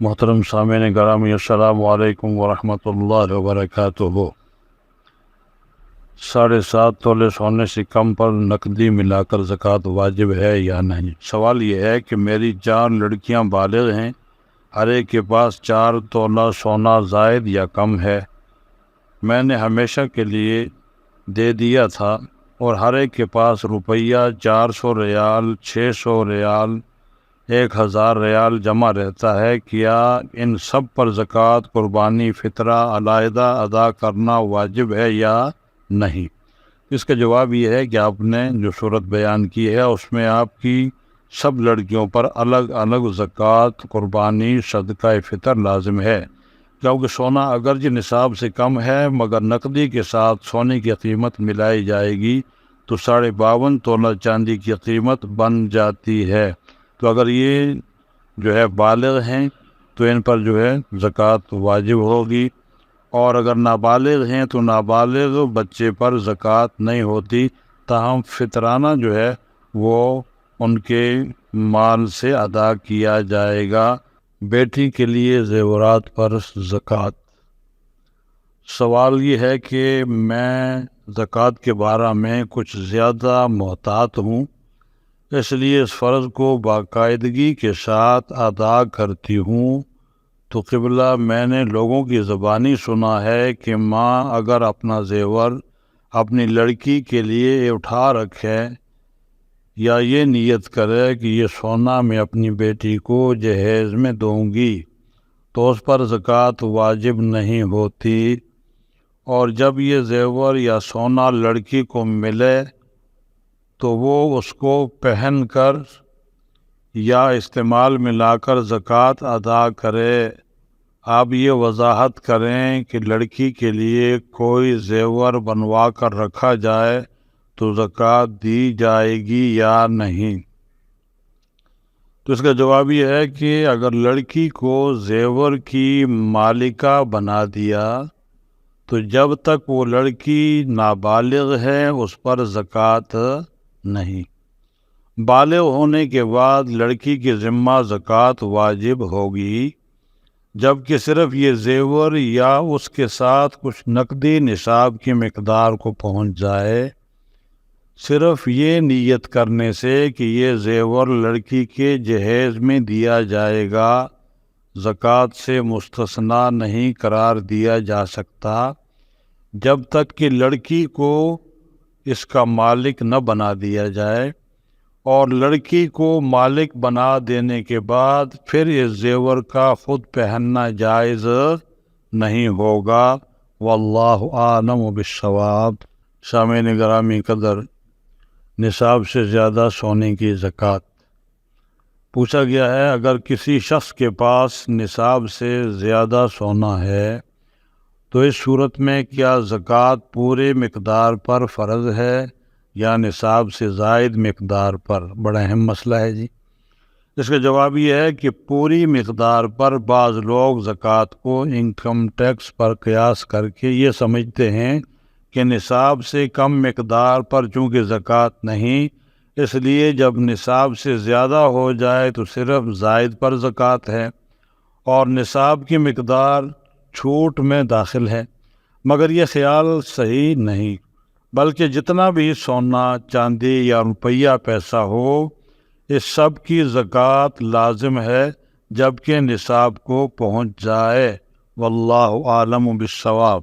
محترم سامعین گرامی، السلام علیکم ورحمۃ اللہ وبرکاتہ۔ 7.5 تولے سونے سے کم پر نقدی ملا کر زکوٰۃ واجب ہے یا نہیں؟ سوال یہ ہے کہ میری 4 لڑکیاں بالغ ہیں، ہر ایک کے پاس 4 تولہ سونا زائد یا کم ہے۔ میں نے ہمیشہ کے لیے دے دیا تھا اور ہر ایک کے پاس روپیہ 400 ریال، 600 ریال، 1000 ریال جمع رہتا ہے۔ کیا ان سب پر زکوٰۃ، قربانی، فطرہ علیحدہ ادا کرنا واجب ہے یا نہیں؟ اس کا جواب یہ ہے کہ آپ نے جو صورت بیان کی ہے اس میں آپ کی سب لڑکیوں پر الگ الگ زکوٰۃ، قربانی، صدقہ فطر لازم ہے، کیونکہ سونا اگرچہ نصاب سے کم ہے مگر نقدی کے ساتھ سونے کی قیمت ملائی جائے گی تو 52.5 تولہ چاندی کی قیمت بن جاتی ہے۔ تو اگر یہ جو ہے بالغ ہیں تو ان پر جو ہے زکوٰۃ واجب ہوگی، اور اگر نابالغ ہیں تو نابالغ بچے پر زکوٰۃ نہیں ہوتی، تاہم فطرانہ جو ہے وہ ان کے مال سے ادا کیا جائے گا۔ بیٹی کے لیے زیورات پر زکوٰۃ۔ سوال یہ ہے کہ میں زکوٰۃ کے بارے میں کچھ زیادہ محتاط ہوں، اس لیے اس فرض کو باقاعدگی کے ساتھ ادا کرتی ہوں۔ تو قبلہ، میں نے لوگوں کی زبانی سنا ہے کہ ماں اگر اپنا زیور اپنی لڑکی کے لیے اٹھا رکھے یا یہ نیت کرے کہ یہ سونا میں اپنی بیٹی کو جہیز میں دوں گی تو اس پر زکوٰۃ واجب نہیں ہوتی، اور جب یہ زیور یا سونا لڑکی کو ملے تو وہ اس کو پہن کر یا استعمال میں لا کر زکوٰۃ ادا کرے۔ آپ یہ وضاحت کریں کہ لڑکی کے لیے کوئی زیور بنوا کر رکھا جائے تو زکوٰۃ دی جائے گی یا نہیں؟ تو اس کا جواب یہ ہے کہ اگر لڑکی کو زیور کی مالکہ بنا دیا تو جب تک وہ لڑکی نابالغ ہے اس پر زکوٰۃ نہیں۔ بالغ ہونے کے بعد لڑکی کے ذمہ زکوٰۃ واجب ہوگی، جبکہ صرف یہ زیور یا اس کے ساتھ کچھ نقدی نصاب کی مقدار کو پہنچ جائے، صرف یہ نیت کرنے سے کہ یہ زیور لڑکی کے جہیز میں دیا جائے گا زکوٰۃ سے مستثنیٰ نہیں قرار دیا جا سکتا جب تک کہ لڑکی کو اس کا مالک نہ بنا دیا جائے، اور لڑکی کو مالک بنا دینے کے بعد پھر اس زیور کا خود پہننا جائز نہیں ہوگا۔ واللہ اعلم بالصواب۔ سامعین گرامی قدر، نصاب سے زیادہ سونے کی زکوٰۃ پوچھا گیا ہے۔ اگر کسی شخص کے پاس نصاب سے زیادہ سونا ہے تو اس صورت میں کیا زکوٰۃ پورے مقدار پر فرض ہے یا نصاب سے زائد مقدار پر؟ بڑا اہم مسئلہ ہے جی۔ اس کا جواب یہ ہے کہ پوری مقدار پر بعض لوگ زکوٰۃ کو انکم ٹیکس پر قیاس کر کے یہ سمجھتے ہیں کہ نصاب سے کم مقدار پر چونکہ زکوٰۃ نہیں، اس لیے جب نصاب سے زیادہ ہو جائے تو صرف زائد پر زکوٰۃ ہے اور نصاب کی مقدار چھوٹ میں داخل ہے، مگر یہ خیال صحیح نہیں، بلکہ جتنا بھی سونا، چاندی یا روپیہ پیسہ ہو، اس سب کی زکوٰۃ لازم ہے جبکہ نصاب کو پہنچ جائے۔ واللہ اعلم بالصواب۔